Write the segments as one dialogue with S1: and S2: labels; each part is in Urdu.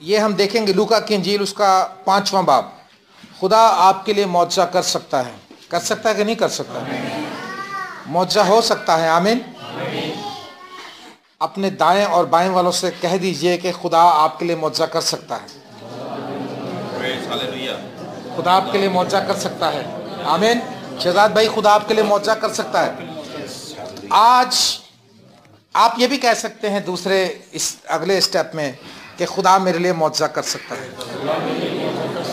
S1: یہ ہم دیکھیں گے لوکا کی انجیل اس کا 5واں باب. خدا آپ کے لیے معجزہ کر سکتا ہے کہ نہیں کر سکتا؟ معجزہ ہو سکتا ہے. آمین. اپنے دائیں اور بائیں والوں سے کہہ دیجئے کہ خدا آپ کے لیے معجزہ کر سکتا ہے. خدا آپ کے لیے معجزہ کر سکتا ہے. آمین. شہزاد بھائی، خدا آپ کے لیے معجزہ کر سکتا ہے. آج آپ یہ بھی کہہ سکتے ہیں دوسرے اس اگلے اسٹیپ میں کہ خدا میرے لیے معجزہ کر سکتا ہے.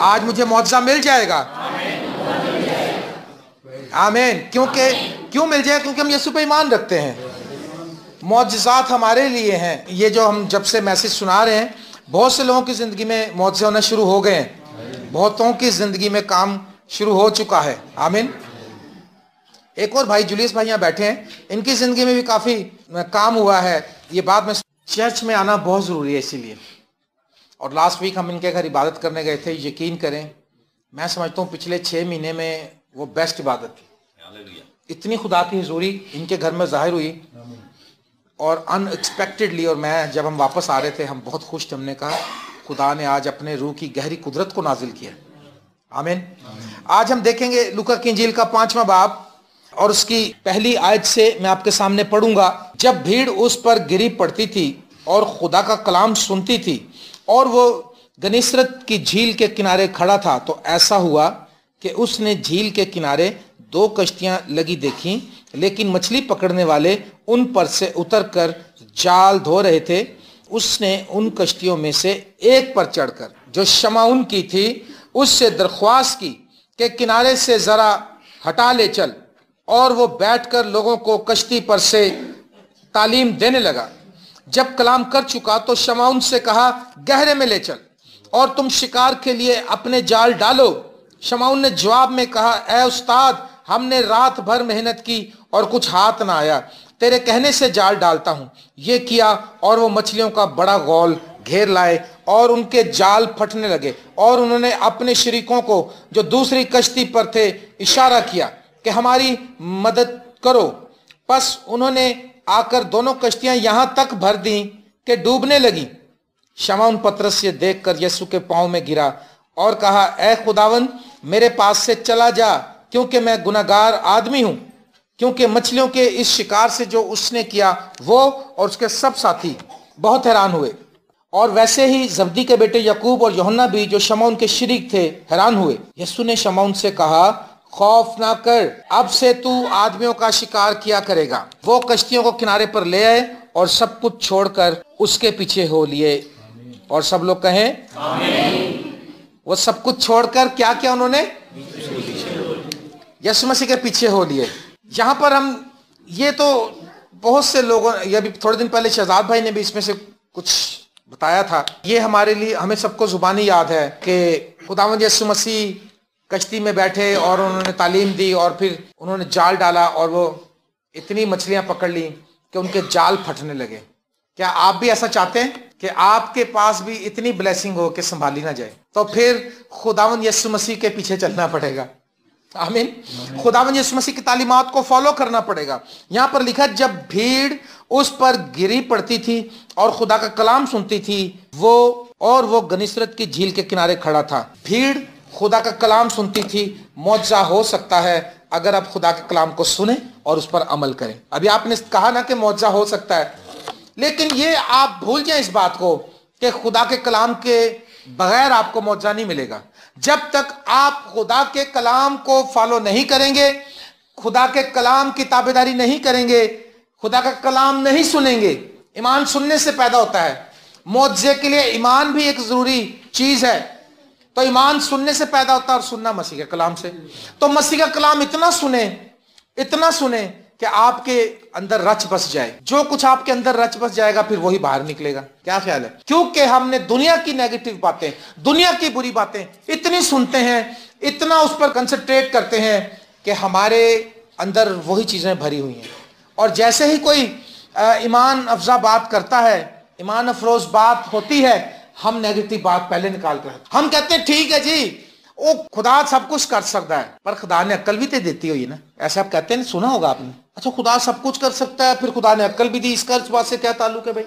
S1: آج مجھے معجزہ مل جائے گا. آمین. کیوں مل جائے؟ کیونکہ ہم یسوع پہ ایمان رکھتے ہیں. معجزات ہمارے لیے ہیں. یہ جو ہم جب سے میسج سنا رہے ہیں، بہت سے لوگوں کی زندگی میں معجزے ہونا شروع ہو گئے ہیں. بہتوں کی زندگی میں کام شروع ہو چکا ہے. آمین. ایک اور بھائی جولیس بھائی یہاں بیٹھے ہیں، ان کی زندگی میں بھی کافی کام ہوا ہے. یہ بات میں چرچ میں آنا بہت ضروری ہے اسی لیے. اور لاسٹ ویک ہم ان کے گھر عبادت کرنے گئے تھے. یقین کریں، میں سمجھتا ہوں پچھلے 6 مہینے میں وہ بیسٹ عبادت تھی. اتنی خدا کی حضوری ان کے گھر میں ظاہر ہوئی اور ان ایکسپیکٹڈلی. اور میں جب ہم واپس آ رہے تھے ہم بہت خوش تھے. ہم نے کہا خدا نے آج اپنے روح کی گہری قدرت کو نازل کیا. آمین. آج ہم دیکھیں گے لوکا کی انجیل کا 5واں باب اور اس کی پہلی آیت سے میں آپ کے سامنے پڑھوں گا. جب بھیڑ اس پر گری پڑتی تھی اور خدا کا کلام سنتی تھی اور وہ گنیسرت کی جھیل کے کنارے کھڑا تھا، تو ایسا ہوا کہ اس نے جھیل کے کنارے 2 کشتیاں لگی دیکھیں، لیکن مچھلی پکڑنے والے ان پر سے اتر کر جال دھو رہے تھے. اس نے ان کشتیوں میں سے ایک پر چڑھ کر جو شمعون کی تھی اس سے درخواست کی کہ کنارے سے ذرا ہٹا لے چل، اور وہ بیٹھ کر لوگوں کو کشتی پر سے تعلیم دینے لگا. جب کلام کر چکا تو شمعون سے کہا گہرے میں لے چل اور تم شکار کے لیے اپنے جال ڈالو. شمعون نے جواب میں کہا اے استاد، ہم نے رات بھر محنت کی اور کچھ ہاتھ نہ آیا، تیرے کہنے سے جال ڈالتا ہوں. یہ کیا اور وہ مچھلیوں کا بڑا غول گھیر لائے اور ان کے جال پھٹنے لگے. اور انہوں نے اپنے شریکوں کو جو دوسری کشتی پر تھے اشارہ کیا کہ ہماری مدد کرو. پس انہوں نے آ کر دونوں کشتیاں یہاں تک بھر دیں کہ ڈوبنے لگیں. شمعون پطرس یہ دیکھ کر یسوع کے پاؤں میں گرا اور کہا اے خداوند، میرے پاس سے چلا جا، کیونکہ میں گنہگار آدمی ہوں. کیونکہ مچھلیوں کے اس شکار سے جو اس نے کیا وہ اور اس کے سب ساتھی بہت حیران ہوئے. اور ویسے ہی زبدی کے بیٹے یعقوب اور یوحنا بھی جو شمعون کے شریک تھے حیران ہوئے. یسوع نے شمعون سے کہا خوف نہ کر، اب سے تو آدمیوں کا شکار کیا کرے گا. وہ کشتیوں کو کنارے پر لے آئے اور سب کچھ چھوڑ کر اس کے پیچھے ہو لیے. اور سب لوگ کہیں آمین. وہ سب کچھ چھوڑ کر کیا کیا انہوں نے؟ یسوع مسیح کے پیچھے ہو لیے. یہاں پر ہم یہ تو بہت سے لوگوں، یہ بھی تھوڑے دن پہلے شہزاد بھائی نے بھی اس میں سے کچھ بتایا تھا. یہ ہمارے لیے، ہمیں سب کو زبانی یاد ہے کہ خداوند یسوع مسیح کشتی میں بیٹھے اور انہوں نے تعلیم دی اور پھر انہوں نے جال ڈالا اور وہ اتنی مچھلیاں پکڑ لی کہ ان کے جال پھٹنے لگے. کیا آپ بھی ایسا چاہتے ہیں کہ آپ کے پاس بھی اتنی بلیسنگ ہو کہ سنبھالی نہ جائے؟ تو پھر خداوند یسوع مسیح کے پیچھے چلنا پڑے گا. آمین. خداوند یسوع مسیح کی تعلیمات کو فالو کرنا پڑے گا. یہاں پر لکھا جب بھیڑ اس پر گری پڑتی تھی اور خدا کا کلام سنتی تھی وہ گنیسرت کی جھیل کے کنارے کھڑا تھا. بھیڑ خدا کا کلام سنتی تھی. معجزہ ہو سکتا ہے اگر آپ خدا کے کلام کو سنیں اور اس پر عمل کریں. ابھی آپ نے کہا نا کہ معجزہ ہو سکتا ہے، لیکن یہ آپ بھول جائیں اس بات کو کہ خدا کے کلام کے بغیر آپ کو معجزہ نہیں ملے گا. جب تک آپ خدا کے کلام کو فالو نہیں کریں گے، خدا کے کلام کی تابعداری نہیں کریں گے، خدا کا کلام نہیں سنیں گے. ایمان سننے سے پیدا ہوتا ہے. معجزے کے لیے ایمان بھی ایک ضروری چیز ہے. تو ایمان سننے سے پیدا ہوتا ہے اور سننا مسیح کے کلام سے. تو مسیح کا کلام اتنا سنیں کہ آپ کے اندر رچ بس جائے. جو کچھ آپ کے اندر رچ بس جائے گا پھر وہی باہر نکلے گا. کیا خیال ہے؟ کیونکہ ہم نے دنیا کی نیگیٹو باتیں، دنیا کی بری باتیں اتنی سنتے ہیں، اتنا اس پر کنسنٹریٹ کرتے ہیں کہ ہمارے اندر وہی چیزیں بھری ہوئی ہیں. اور جیسے ہی کوئی ایمان افزا بات کرتا ہے، ایمان افروز بات ہوتی ہے، ہم نیگیٹو بات پہلے نکال کر ہم کہتے ہیں ٹھیک ہے جی وہ خدا سب کچھ کر سکتا ہے، پر خدا نے عقل بھی تو دیتی ہوئی نا. ایسے آپ کہتے ہیں، سنا ہوگا آپ نے. اچھا خدا سب کچھ کر سکتا ہے پھر خدا نے عقل بھی دی، اس کا اس بات سے کیا تعلق ہے بھائی؟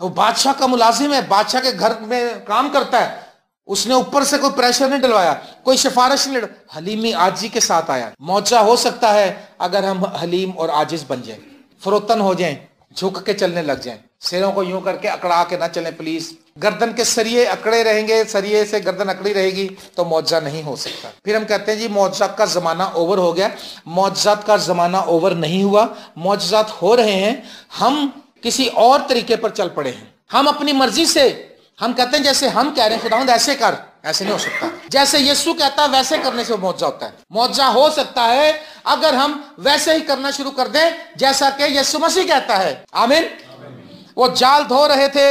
S1: وہ بادشاہ کا ملازم ہے، بادشاہ کے گھر میں کام کرتا ہے، اس نے اوپر سے کوئی پریشر نہیں ڈلوایا، کوئی سفارش نہیں حلیمی عاجزی کے ساتھ آیا۔ معجزہ ہو سکتا ہے اگر ہم حلیم اور عاجز بن جائیں، فروتن ہو جائیں، جھک کے چلنے لگ جائیں، سروں کو یوں کر کے اکڑا کے نہ چلیں پلیز۔ گردن کے سریے اکڑے رہیں گے، سریے سے گردن اکڑی رہے گی تو معجزہ نہیں ہو سکتا۔ پھر ہم کہتے ہیں جی معجزات کا زمانہ اوور ہو گیا۔ معجزات کا زمانہ اوور نہیں ہوا، معجزات ہو رہے ہیں، ہم کسی اور طریقے پر چل پڑے ہیں۔ ہم اپنی مرضی سے ہم کہتے ہیں جیسے ہم کہہ رہے ہیں خداوند ایسے کر، ایسے نہیں ہو سکتا۔ جیسے یسوع کہتا ہے ویسے کرنے سے وہ معجزہ ہوتا ہے۔ معجزہ ہو سکتا ہے اگر ہم ویسے ہی کرنا شروع کر دیں جیسا کہ یسوع مسیح کہتا ہے۔ آمین۔ وہ جال دھو رہے تھے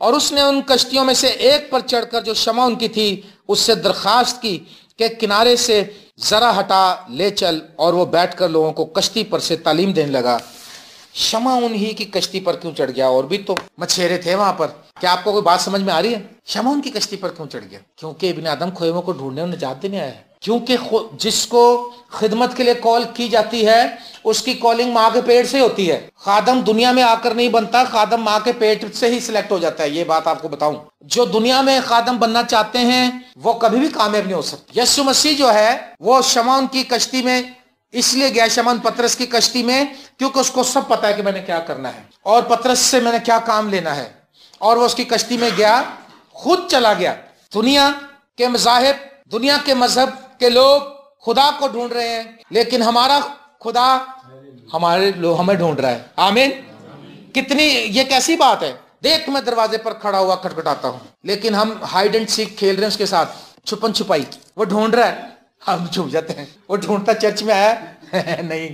S1: اور اس نے ان کشتیوں میں سے ایک پر چڑھ کر جو شمع ان کی تھی اس سے درخواست کی کہ کنارے سے ذرا ہٹا لے چل، اور وہ بیٹھ کر لوگوں کو کشتی پر سے تعلیم دینے لگا۔ شمع انہی کی کشتی پر کیوں چڑھ گیا؟ اور بھی تو مچھیرے تھے وہاں پر۔ کیا آپ کو کوئی بات سمجھ میں آ رہی ہے؟ شمع ان کی کشتی پر کیوں چڑھ گیا؟ کیونکہ ابن آدم کھوئے ہوئے کو ڈھونڈنے اور نجات دینے آیا ہے۔ کیونکہ جس کو خدمت کے لیے کال کی جاتی ہے اس کی کالنگ ماں کے پیٹ سے ہوتی ہے۔ خادم دنیا میں آ کر نہیں بنتا، خادم ماں کے پیٹ سے ہی سلیکٹ ہو جاتا ہے۔ یہ بات آپ کو بتاؤں، جو دنیا میں خادم بننا چاہتے ہیں وہ کبھی بھی کامیاب نہیں ہو سکتے۔ یسوع مسیح جو ہے وہ شمع ان کی کشتی میں اس لیے گیا، شمعون پترس کی کشتی میں، کیونکہ اس کو سب پتا ہے کہ میں نے کیا کرنا ہے اور پترس سے میں نے کیا کام لینا ہے، اور وہ اس کی کشتی میں گیا، خود چلا گیا۔ دنیا کے مذاہب، دنیا کے مذہب کے لوگ خدا کو ڈھونڈ رہے ہیں، لیکن ہمارا خدا ہمیں ڈھونڈ رہا ہے۔ آمین۔ کتنی یہ کیسی بات ہے؟ دیکھ میں دروازے پر کھڑا ہوا کھٹکھٹاتا ہوں، لیکن ہم ہائیڈ اینڈ سیک کھیل رہے ہیں اس کے ساتھ، چھپن چھپائی۔ وہ ڈھونڈ رہا ہے، ہم چھپ جاتے ہیں۔ وہ ڈھونڈتا چرچ میں آیا نہیں،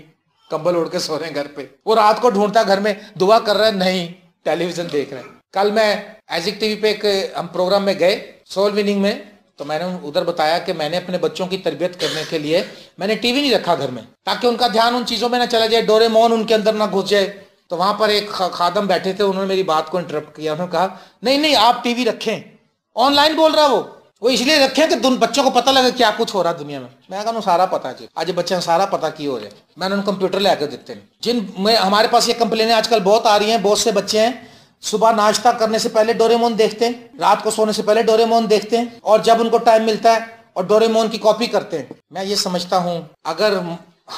S1: کمبل اوڑھ کے سو رہے ہیں گھر پہ۔ وہ رات کو ڈھونڈتا گھر میں، دعا کر رہا ہے نہیں، ٹیلی ویژن دیکھ رہے ہیں۔ کل میں ایزک ٹی وی پہ ایک ہم پروگرام میں گئے سول وننگ میں، تو میں نے ادھر بتایا کہ میں نے اپنے بچوں کی تربیت کرنے کے لیے میں نے ٹی وی نہیں رکھا گھر میں، تاکہ ان کا دھیان ان چیزوں میں نہ چلا جائے، ڈوریمون ان کے اندر نہ گھس جائے۔ تو وہاں پر ایک خادم بیٹھے تھے، انہوں نے میری بات کو انٹرپٹ کیا، انہوں نے کہا نہیں آپ ٹی وی رکھیں۔ آن لائن بول رہا وہ اس لیے رکھیں کہ بچوں کو پتہ لگے کیا کچھ ہو رہا دنیا میں۔ میں کہا سارا پتا جی، آج بچے سارا پتا کی ہو رہے ہیں۔ میں نے ان کمپیوٹر لے کے دیتے ہیں، جن میں ہمارے پاس یہ کمپلینیں آج کل بہت آ رہی ہیں۔ بہت سے بچے ہیں صبح ناشتہ کرنے سے پہلے ڈوریمون دیکھتے ہیں، رات کو سونے سے پہلے ڈوریمون دیکھتے ہیں، اور جب ان کو ٹائم ملتا ہے اور ڈوریمون کی کاپی کرتے ہیں۔ میں یہ سمجھتا ہوں اگر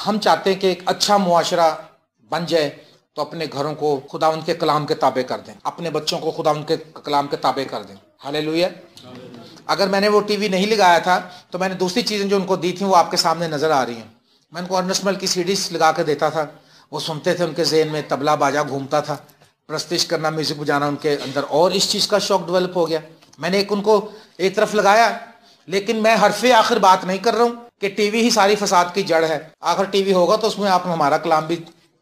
S1: ہم چاہتے ہیں کہ ایک اچھا معاشرہ بن جائے تو اپنے گھروں کو خداوند کے کلام کے تابع کر دیں، اپنے بچوں کو خداوند کے کلام کے تابع کر دیں۔ ہاللیلویا۔ اگر میں نے وہ ٹی وی نہیں لگایا تھا تو میں نے دوسری چیزیں جو ان کو دی تھیں وہ آپ کے سامنے نظر آ رہی ہیں۔ میں ان کو ارنسٹ مل کی سیڈیز لگا کے دیتا تھا، وہ سنتے تھے، ان کے ذہن میں طبلہ باجا گھومتا تھا، پرستش کرنا، میوزک بجانا ان کے اندر، اور اس چیز کا شوق ڈیولپ ہو گیا۔ میں نے ان کو ایک طرف لگایا، لیکن میں حرف آخر بات نہیں کر رہا ہوں کہ ٹی وی ہی ساری فساد کی جڑ ہے۔ آخر ٹی وی ہوگا تو اس میں آپ ہمارا کلام بھی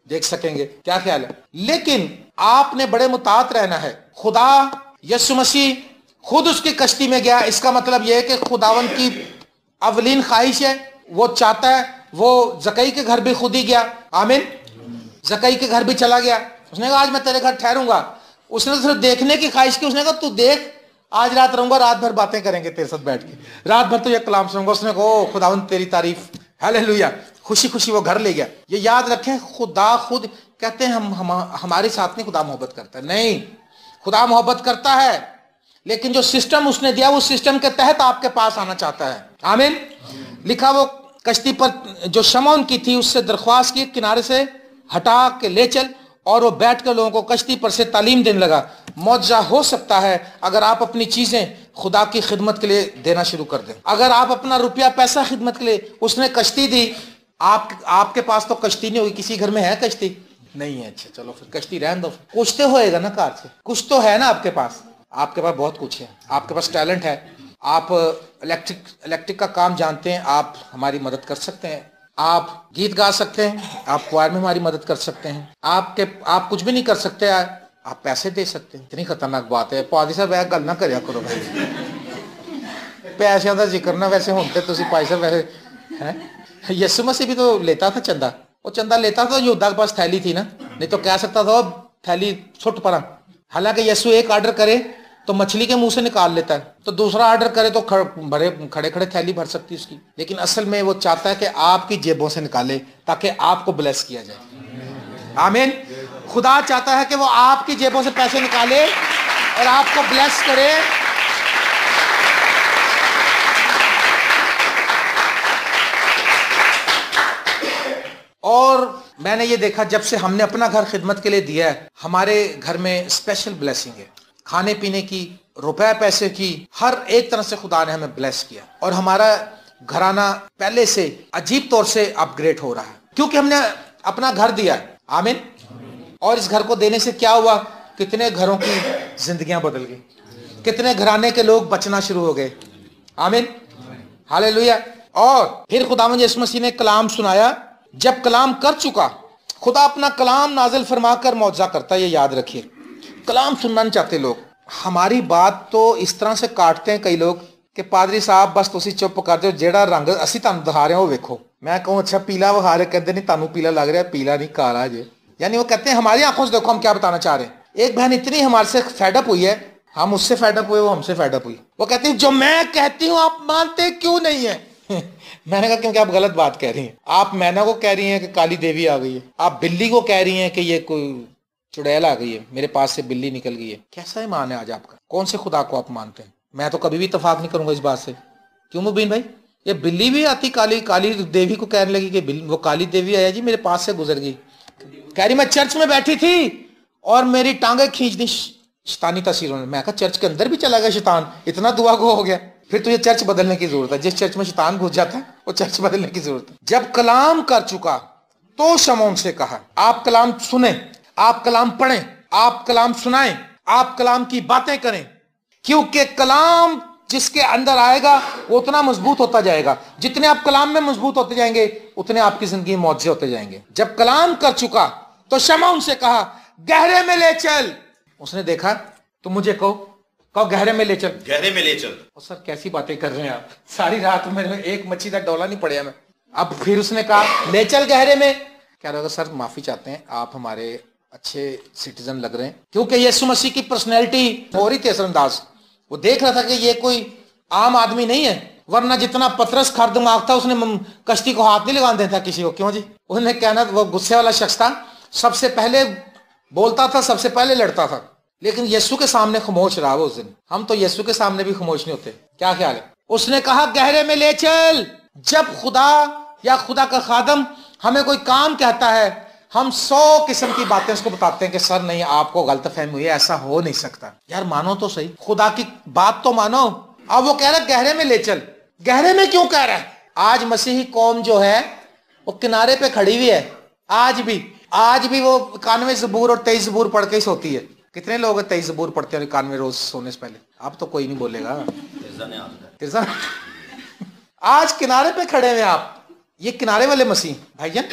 S1: دیکھ سکیں گے، کیا خیال ہے؟ لیکن آپ نے بڑے مطاعت رہنا ہے۔ خدا یسوع مسیح خود اس کی کشتی میں گیا، اس کا مطلب یہ ہے کہ خداوند کی اولین خواہش ہے، وہ چاہتا ہے۔ وہ زکئی کے گھر بھی خود ہی گیا، آمین، زکئی کے گھر بھی چلا گیا۔ اس نے کہا آج میں تیرے گھر ٹھہروں گا۔ اس نے تو صرف دیکھنے کی خواہش کی، اس نے کہا تو دیکھ، آج رات رہوں گا، رات بھر باتیں کریں گے تیرے ساتھ بیٹھ کے، رات بھر تو یہ کلام سنوں گا۔ اس نے کہا او خداوند تیری تعریف، ہاللیلویا۔ خوشی خوشی وہ گھر لے گیا۔ یہ یاد رکھیں، خدا خود کہتے ہیں ہمارے ساتھ نہیں خدا محبت کرتا ہے، نہیں، خدا محبت کرتا ہے، لیکن جو سسٹم اس نے دیا وہ سسٹم کے تحت آپ کے پاس آنا چاہتا ہے۔ آمین۔ لکھا وہ کشتی پر جو شمع ان کی تھی اس سے درخواست کی کنارے سے ہٹا کے لے چل، اور وہ بیٹھ کر لوگوں کو کشتی پر سے تعلیم دینے لگا۔ معجزہ ہو سکتا ہے اگر آپ اپنی چیزیں خدا کی خدمت کے لیے دینا شروع کر دیں۔ اگر آپ اپنا روپیہ پیسہ خدمت کے لیے، اس نے کشتی دی، آپ کے پاس تو کشتی نہیں ہوگی، کسی گھر میں ہے کشتی نہیں ہے، اچھا چلو پھر کشتی رہن دو، کچھ تو ہوئے گا نا کار سے، کچھ تو ہے نا آپ کے پاس بہت کچھ ہے، آپ کے پاس ٹیلنٹ ہے، آپ الیکٹرک کا کام جانتے ہیں، آپ ہماری مدد کر سکتے ہیں، آپ گیت گا سکتے ہیں، آپ کوائر میں ہماری مدد کر سکتے ہیں، آپ کچھ بھی نہیں کر سکتے، آپ پیسے دے سکتے ہیں۔ اتنی خطرناک بات ہے، پادری صاحب گل نہ کریا کرو بھائی، پیسوں کا ذکر نہ ویسے ہوتے تو پائی صاحب ویسے ہیں۔ یسوع مسیح بھی تو لیتا تھا چندہ، وہ چندہ لیتا تھا، یہودا کے پاس تھیلی تھی نا، نہیں تو کہہ سکتا تھا تھیلی چھٹ پڑا۔ حالانکہ یسوع ایک آرڈر کرے تو مچھلی کے منہ سے نکال لیتا ہے، تو دوسرا آرڈر کرے تو کھڑے کھڑے تھیلی بھر سکتی اس کی، لیکن اصل میں وہ چاہتا ہے کہ آپ کی جیبوں سے نکالے تاکہ آپ کو بلیس کیا جائے۔ آمین۔ خدا چاہتا ہے کہ وہ آپ کی جیبوں سے پیسے نکالے اور آپ کو بلیس کرے. اور میں نے یہ دیکھا جب سے ہم نے اپنا گھر خدمت کے لیے دیا ہے, ہمارے گھر میں اسپیشل بلیسنگ ہے, کھانے پینے کی, روپے پیسے کی, ہر ایک طرح سے خدا نے ہمیں بلیس کیا, اور ہمارا گھرانہ پہلے سے عجیب طور سے اپ گریڈ ہو رہا ہے کیونکہ ہم نے اپنا گھر دیا. آمین. اور اس گھر کو دینے سے کیا ہوا, کتنے گھروں کی زندگیاں بدل گئی, کتنے گھرانے کے لوگ بچنا شروع ہو گئے. آمین, ہاللیلویا. اور پھر خداوند یسوع مسیح نے کلام سنایا. جب کلام کر چکا, خدا اپنا کلام نازل فرما کر معجزہ کرتا ہے, یہ یاد رکھیے. کلام سننا نہیں چاہتے لوگ. ہماری بات تو اس طرح سے کاٹتے ہیں کئی لوگ کہ پادری صاحب بس تسی چپ کر دو, جیڑا رنگ اسی تانوں دکھا رہے ہیں وہ ویکھو. میں کہوں اچھا پیلا وکھا رہے, کہتے نہیں تانوں پیلا لگ رہا ہے, پیلا نہیں کالا جے. یعنی وہ کہتے ہیں ہماری آنکھوں سے دیکھو ہم کیا بتانا چاہ رہے ہیں. ایک بہن اتنی ہمارے سے فیڈ اپ ہوئی ہے, ہم اس سے فیڈ اپ ہوئے, وہ ہم سے فیڈ اپ ہوئی. وہ کہتی ہیں جو میں کہتی ہوں آپ مانتے کیوں نہیں ہیں. میں نے کہا کیونکہ آپ غلط بات کہہ رہی ہیں. آپ مینا کو کہہ رہی ہیں کہ کالی دیوی آ گئی ہے, آپ بلی کو کہہ رہی ہیں کہ یہ کوئی چڑیل آ گئی ہے, میرے پاس سے بلی نکل گئی ہے. کیسا ایمان ہے آج آپ کا, کون سے خدا کو آپ مانتے ہیں. میں تو کبھی بھی اتفاق نہیں کروں گا اس بات سے. کیوں مبین بھائی, یہ بلی بھی آتی کالی دیوی کو کہنے لگی کہ وہ کالی دیوی آیا جی میرے پاس سے گزر گئی. کہہ رہی میں چرچ میں بیٹھی تھی اور میری ٹانگیں کھینچ دی شیطانی تاثیروں نے. میں کہا چرچ کے اندر بھی چلا گیا شیطان, اتنا دعا گو ہو گیا. پھر تجھے چرچ بدلنے کی ضرورت ہے. جس چرچ میں شیطان گھس جاتا ہے وہ چرچ بدلنے کی ضرورت ہے. جب کلام کر چکا تو شمعون سے کہا, آپ کلام سنیں, آپ کلام پڑھیں, آپ کلام سنائیں, آپ کلام کی باتیں کریں, کیونکہ کلام جس کے اندر آئے گا وہ اتنا مضبوط ہوتا جائے گا. جتنے آپ کلام میں مضبوط ہوتے جائیں گے اتنے آپ کی زندگی معجزے ہوتے جائیں گے. جب کلام کر چکا تو شمعون سے کہا گہرے میں لے چل. اس نے دیکھا تو مجھے کہو گہرے میں لے چل,
S2: گہرے میں لے چل.
S1: اور سر کیسی باتیں کر رہے ہیں آپ, ساری رات میں ایک مچھی کا ڈولا نہیں پڑیا میں. اب پھر اس نے کہا لے چل گہرے میں. کہہ رہا ہوگا سر معافی چاہتے ہیں, آپ ہمارے اچھے سٹیزن لگ رہے ہیں, کیونکہ یسوع مسیح کی پرسنالٹی ہو رہی تھی اثر انداز. وہ دیکھ رہا تھا کہ یہ کوئی عام آدمی نہیں ہے, ورنہ جتنا پترس کھار دماغ تھا اس نے کشتی کو ہاتھ نہیں لگانے دیتا کسی کو. کیوں جی, انہوں نے کہنا وہ غصے والا شخص تھا, سب سے پہلے بولتا تھا, سب سے پہلے لڑتا تھا, لیکن یسوع کے سامنے خاموش رہا وہ اس دن. ہم تو یسوع کے سامنے بھی خاموش نہیں ہوتے. کیا خیال ہے. اس نے کہا گہرے میں لے چل. جب خدا یا خدا کا خادم ہمیں کوئی کام کہتا ہے, ہم 100 قسم کی باتیں اس کو بتاتے ہیں کہ سر نہیں آپ کو غلط فہمی ہوئی ہے, ایسا ہو نہیں سکتا. یار مانو تو صحیح, خدا کی بات تو مانو. اب وہ کہہ رہا ہے گہرے میں لے چل. گہرے میں کیوں کہہ رہا ہے. آج مسیحی قوم جو ہے وہ کنارے پہ کھڑی ہوئی ہے. آج بھی وہ 91 زبور اور 23 زبور پڑھ کے ہی سوتی ہے. کتنے لوگ 23 زبور پڑھتے ہیں 91 روز سونے سے پہلے. اب تو کوئی نہیں بولے گا. آج کنارے پہ کھڑے ہوئے آپ. یہ کنارے والے مسیح بھائی جان,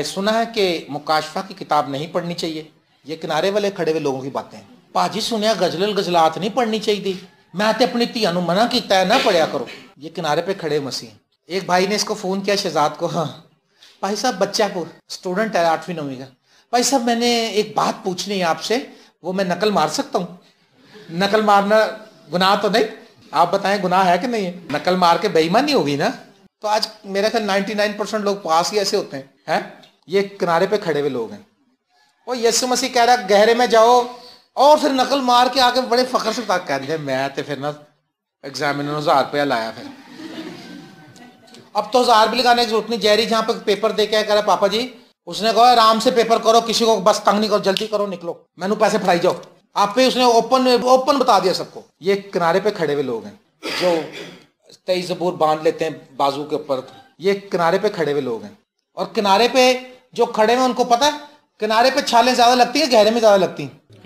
S1: سنا ہے کہ مکاشفہ کی کتاب نہیں پڑھنی چاہیے. یہ کنارے والے کھڑے ہوئے لوگوں کی باتیں ہیں. پاجی سنیا غزلات نہیں پڑھنی چاہیے, میں تے اپنی تیاں نوں منع کیتا ہے نہ پڑھیا کرو. یہ کنارے پہ کھڑے مسیح. ایک بھائی نے اس کو فون کیا شہزاد کو, ہاں بھائی صاحب بچہ کو اسٹوڈنٹ ہے 8ویں 9ویں کا, بھائی صاحب میں نے ایک بات پوچھنی ہے آپ سے, وہ میں نقل مار سکتا ہوں؟ نقل مارنا گناہ تو نہیں, آپ بتائیں گناہ ہے کہ نہیں ہے؟ نقل مار کے بے ایمانی ہوگی نا. تو آج میرا خیال 99% لوگ پاس ہی ایسے ہوتے ہیں. یہ کنارے پہ کھڑے ہوئے لوگ ہیں. وہ یسوع مسیح کہہ رہا گہرے میں جاؤ, اور پھر نقل مار کے آگے بڑے فخر سے کہہ رہے میں تے پھر نا ایگزامینر 1000 روپیہ لایا. پھر اب تو 1000 بھی لگانے کی ضرورت نہیں. جیری جہاں پہ پیپر دے کے کہہ رہا پاپا جی, اس نے کہا آرام سے پیپر کرو, کسی کو بس تنگ نہیں کرو, جلدی کرو نکلو, میں نے پیسے پڑھائی جاؤ. آپ پہ اس نے اوپن بتا دیا سب کو. یہ کنارے پہ کھڑے ہوئے لوگ ہیں جو 23 زبور باندھ لیتے ہیں بازو کے اوپر. یہ کنارے پہ کھڑے ہوئے لوگ ہیں. اور کنارے پہ جو کھڑے ہیں ان کو پتا ہے کنارے پہ چھالیں زیادہ لگتی ہیں گہرے میں زیادہ لگتی ہیں.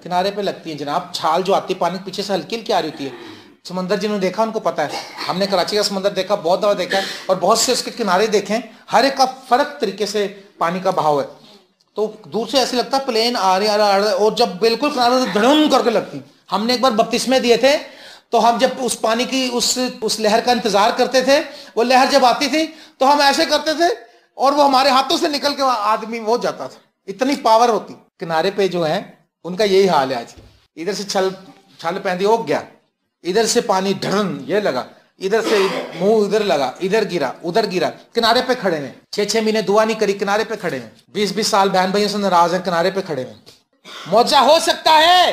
S1: کنارے پہ لگتی ہیں جناب. چھال جو آتی ہے پانی پیچھے سے ہلکی ہلکی آ رہی ہوتی ہے. سمندر جنہوں نے دیکھا ان کو پتا ہے. ہم نے کراچی کا سمندر دیکھا, بہت دفعہ دیکھا ہے, اور بہت سے اس کے کنارے دیکھیں, ہر ایک کا فرق طریقے سے پانی کا بہاؤ ہے. تو دور سے ایسے لگتا ہے پلین آ رہے اور جب بالکل کنارے سے دھڑم کر کے لگتی. ہم نے ایک بار بپتسمے دیے تھے, تو ہم جب اس پانی کی اس لہر کا انتظار کرتے تھے, وہ لہر جب آتی تھی تو ہم ایسے کرتے تھے اور وہ ہمارے ہاتھوں سے نکل کے آدمی ہو جاتا تھا. اتنی پاور ہوتی. کنارے پہ جو ہیں ان کا یہی حال ہے آج. ادھر سے چھل پہندی ہو گیا, ادھر سے پانی ڈھرن یہ لگا, ادھر سے منہ ادھر لگا, ادھر گرا ادھر گرا. کنارے پہ کھڑے ہیں, 6 مہینے دعا نہیں کری, کنارے پہ کھڑے ہیں. 20 سال بہن بھائیوں سے ناراض ہیں, کنارے پہ کھڑے ہیں. معجزہ ہو سکتا ہے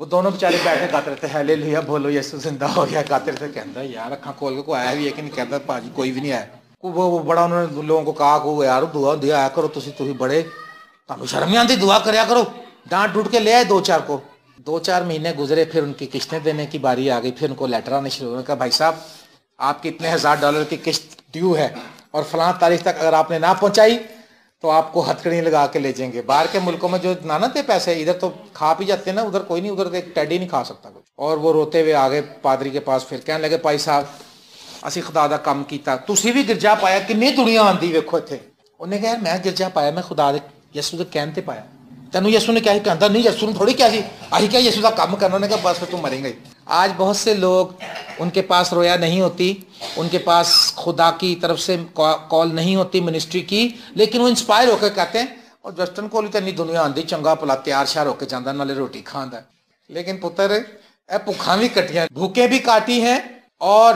S1: وہ دونوں بیچارے بیٹھے گاتے رہتے ہیلیلویا بولو یسوع زندہ ہو گیا گاتے رہتے. کہتا یار اکھاں کھول کے کوئی آیا بھی ہے کہ نہیں. کہتا پاجی کوئی بھی نہیں آیا. وہ بڑا انہوں نے لوگوں کو کہا کہ یار دعا دیا آیا کرو تھی بڑے تمہیں شرم نہیں آتی دعا کریا کرو. ڈانٹ ڈوٹ کے لے آئے 2-4 کو. 2-4 مہینے گزرے پھر ان کی قسطیں دینے کی باری آ گئی. پھر ان کو لیٹر آنے شروع ہونے. کہا بھائی صاحب آپ کی اتنے $1000 کی قسط ڈیو ہے اور فلاں تاریخ تک اگر آپ نے نہ پہنچائی تو آپ کو ہتھکڑی لگا کے لے جائیں گے. باہر کے ملکوں میں جو نہ تھے پیسے ادھر تو کھا پی جاتے ہیں نا, ادھر کوئی نہیں, ادھر ایک ٹیڈی نہیں کھا سکتا کوئی. اور وہ روتے ہوئے آگے پادری کے پاس پھر کہنے لگے بھائی صاحب اسی خدا دا کام کیتا تسی بھی گرجا پایا کنی دنیا آندی ویکھو اتنے. انہیں کہا میں گرجا پایا میں خدا دے یسوع دے کہن تے پایا. تینوں یسوع نے کیا ہی کہتا نہیں یسوع نے تھوڑی کیا سی آہی کیا یسوع دا کام کرنا. نے کہا بس پھر تم مریں گے. آج بہت سے لوگ ان کے پاس رویا نہیں ہوتی, ان کے پاس خدا کی طرف سے کال نہیں ہوتی منسٹری کی, لیکن وہ انسپائر ہو کے کہتے ہیں اور جسٹن کول تے نہیں دنیا آندی چنگا پلا تیار شیار ہو کے جاندا نالے روٹی کھاندا. لیکن پتر اے بھوکھاں بھی کٹیاں بھوکیں بھی کاٹی ہیں اور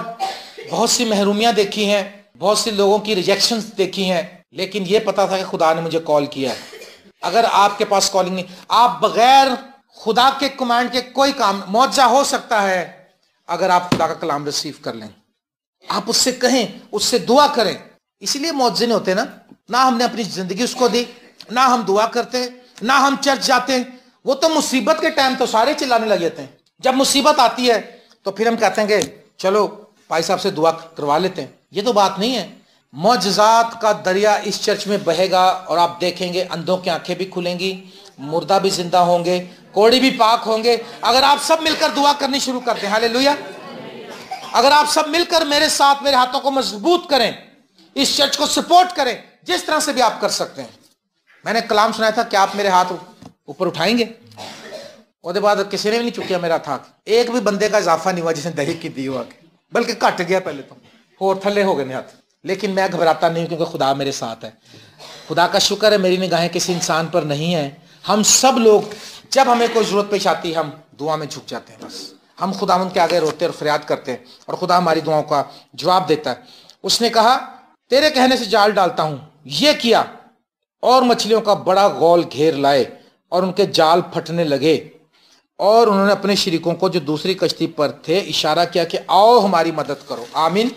S1: بہت سی محرومیاں دیکھی ہیں, بہت سے لوگوں کی ریجیکشنز دیکھی ہیں, لیکن یہ پتا تھا کہ خدا نے مجھے کال کیا ہے. اگر آپ کے پاس کالنگ نہیں, آپ بغیر خدا کے کمانڈ کے کوئی کام معجزہ ہو سکتا ہے اگر آپ خدا کا کلام ریسیو کر لیں, آپ اس سے کہیں, اس سے دعا کریں. اسی لیے معجزے نہیں ہوتے نا ہم نے اپنی زندگی اس کو دی, نہ ہم دعا کرتے, نہ ہم چرچ جاتے. وہ تو مصیبت کے ٹائم تو سارے چلانے لگ جاتے ہیں. جب مصیبت آتی ہے تو پھر ہم کہتے ہیں کہ چلو بھائی صاحب سے دعا کروا لیتے ہیں. یہ تو بات نہیں ہے. معجزات کا دریا اس چرچ میں بہے گا اور آپ دیکھیں گے اندھوں کی آنکھیں بھی کھلیں گی, مردہ بھی زندہ ہوں گے, کوڑی بھی پاک ہوں گے, اگر آپ سب مل کر دعا کرنی شروع کرتے ہیں. ہاللیلویا. اگر آپ سب مل کر میرے ساتھ میرے ہاتھوں کو مضبوط کریں, اس چرچ کو سپورٹ کریں, جس طرح سے بھی آپ کر سکتے ہیں. میں نے کلام سنایا تھا کہ آپ میرے ہاتھ اوپر اٹھائیں گے, اور بعد کسی نے بھی نہیں چکیا میرا ہاتھ. ایک بھی بندے کا اضافہ نہیں ہوا جس نے دہی کی دی ہوا, بلکہ کٹ گیا پہلے تو اور تھلے ہو گئے ہاتھ. لیکن میں گھبراتا نہیں کیونکہ خدا میرے ساتھ ہے. خدا کا شکر ہے میری نگاہیں کسی انسان پر نہیں ہیں. ہم سب لوگ جب ہمیں کوئی ضرورت پیش آتی ہے ہم دعا میں جھک جاتے ہیں. بس ہم خداوند کے آگے روتے اور فریاد کرتے ہیں اور خدا ہماری دعاؤں کا جواب دیتا ہے. اس نے کہا تیرے کہنے سے جال ڈالتا ہوں. یہ کیا اور مچھلیوں کا بڑا غول گھیر لائے اور ان کے جال پھٹنے لگے, اور انہوں نے اپنے شریکوں کو جو دوسری کشتی پر تھے اشارہ کیا کہ آؤ ہماری مدد کرو. آمین.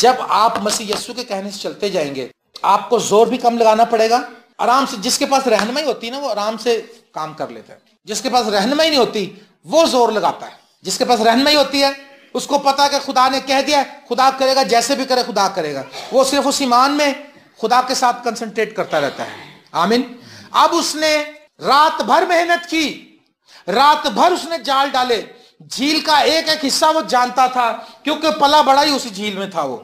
S1: جب آپ مسیح یسوع کے کہنے سے چلتے جائیں گے آپ کو زور بھی کم لگانا پڑے گا. آرام سے, جس کے پاس رہنمائی ہوتی ہے نا وہ آرام سے کام کر لیتا ہے. جس کے پاس رہنمائی نہیں ہوتی وہ زور لگاتا ہے. جس کے پاس رہنمائی ہوتی ہے اس کو پتا ہے کہ خدا نے کہہ دیا خدا کرے گا, جیسے بھی کرے خدا کرے گا. وہ صرف اس ایمان میں خدا کے ساتھ کنسنٹریٹ کرتا رہتا ہے. آمین. اب اس نے رات بھر محنت کی, رات بھر اس نے جال ڈالے. جھیل کا ایک ایک حصہ وہ جانتا تھا کیونکہ پلا بڑا ہی اسی جھیل میں تھا وہ,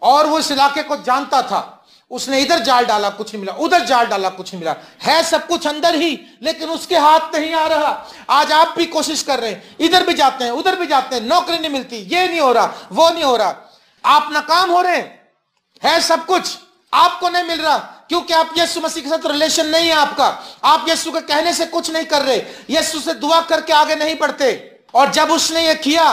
S1: اور وہ اس علاقے کو جانتا تھا. اس نے ادھر جال ڈالا کچھ نہیں ملا, ادھر جال ڈالا کچھ نہیں ملا. ہے سب کچھ اندر ہی لیکن اس کے ہاتھ نہیں آ رہا. آج آپ بھی کوشش کر رہے ہیں, ادھر بھی جاتے ہیں ادھر بھی جاتے ہیں, نوکری نہیں ملتی, یہ نہیں ہو رہا وہ نہیں ہو رہا. آپ ناکام ہو رہے ہیں, ہے سب کچھ آپ کو نہیں مل رہا کیونکہ آپ یسوع مسیح کے ساتھ ریلیشن نہیں ہے آپ کا. آپ یسوع کے کہنے سے کچھ نہیں کر رہے, یسوع سے دعا کر کے آگے نہیں بڑھتے. اور جب اس نے یہ کیا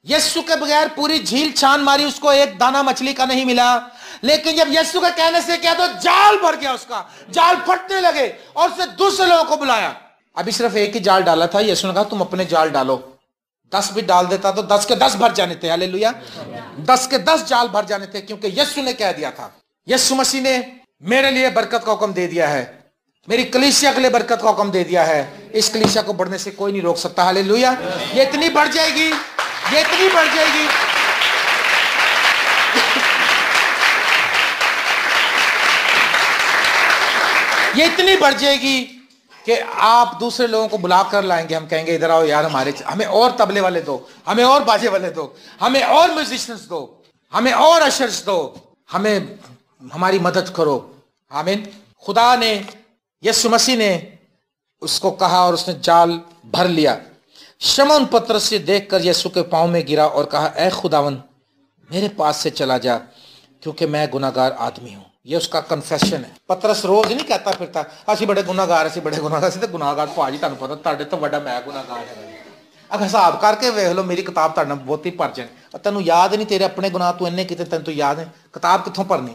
S1: یسوع کے بغیر پوری جھیل چھان ماری, اس کو ایک دانہ مچھلی کا نہیں ملا. لیکن جب یسوع کے کہنے سے کیا تو جال بھر گیا, اس کا جال پھٹنے لگے اور اس نے دوسرے لوگوں کو بلایا. ابھی صرف ایک ہی جال ڈالا تھا. یسوع نے کہا تم اپنے جال ڈالو. 10 بھی ڈال دیتا تو 10 کے 10 بھر جانے تھے. ہاللیلویا. 10 کے 10 جال بھر جانے تھے کیونکہ یسوع نے کہہ دیا تھا. یسوع مسیح نے میرے لیے برکت کا حکم دے دیا ہے, میری کلیسیا کے لیے برکت کا حکم دے دیا ہے. اس کلیسیا کو بڑھنے سے کوئی نہیں روک سکتا. ہاللیلویا. یہ اتنی بڑھ جائے گی, یہ اتنی بڑھ جائے گی, یہ اتنی بڑھ جائے گی کہ آپ دوسرے لوگوں کو بلا کر لائیں گے. ہم کہیں گے ادھر آؤ یار, ہمیں اور تبلے والے دو, ہمیں اور باجے والے دو, ہمیں اور میوزیشنز دو, ہمیں اور اشرز دو, ہمیں ہماری مدد کرو. آمین. خدا نے یسوع مسیح نے اس کو کہا اور اس نے جال بھر لیا. شمعون پترس سے دیکھ کر یسوع کے پاؤں میں گرا اور کہا اے خداوند میرے پاس سے چلا جا کیونکہ میں گناہگار آدمی ہوں. یہ اس کا کنفیشن ہے. پترس روز نہیں کہتا پھرتا اسی بڑے گناہگار, اسی بڑے گناہگار, اسی تے گناہگار پاجی تانوں پتہ تاڈے تو بڑا میں گناہگار ہے. اگر حساب کر کے ویکھ لو میری کتاب تاڈے بہت ہی بھر جائے. تینوں یاد نہیں تیرے اپنے گناہ تو اننے کیتے, تینوں تو یاد ہے, کتاب کتھوں پڑھنی.